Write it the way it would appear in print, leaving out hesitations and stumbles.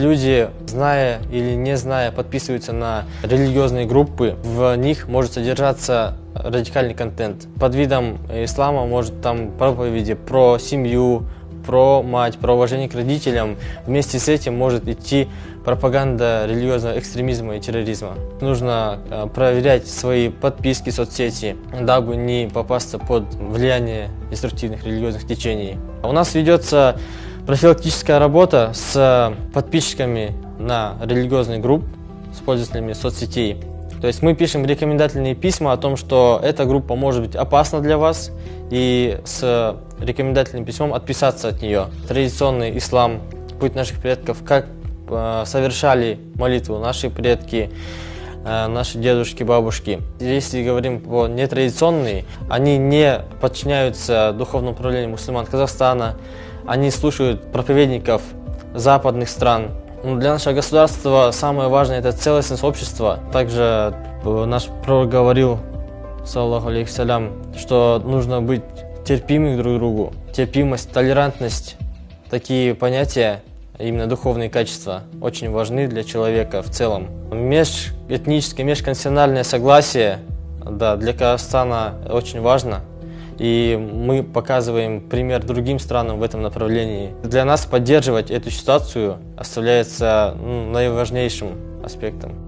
люди, зная или не зная, подписываются на религиозные группы, в них может содержаться радикальный контент. Под видом ислама может там проповеди про семью, про мать, про уважение к родителям. Вместе с этим может идти пропаганда религиозного экстремизма и терроризма. Нужно проверять свои подписки в соцсети, дабы не попасться под влияние деструктивных религиозных течений. У нас ведется профилактическая работа с подписчиками на религиозный групп, с пользователями соцсетей. То есть мы пишем рекомендательные письма о том, что эта группа может быть опасна для вас, и с рекомендательным письмом отписаться от нее. Традиционный ислам, путь наших предков, как совершали молитву наши предки, наши дедушки, бабушки. Если говорим про нетрадиционные, они не подчиняются духовному управлению мусульман Казахстана, они слушают проповедников западных стран. Для нашего государства самое важное – это целостность общества. Также наш пророк говорил, саллаллаху алейхи салям, что нужно быть терпимым друг к другу. Терпимость, толерантность – такие понятия, именно духовные качества, очень важны для человека в целом. Межэтническое, межконфессиональное согласие, да, для Казахстана очень важно. И мы показываем пример другим странам в этом направлении. Для нас поддерживать эту ситуацию оставляется наиважнейшим аспектом.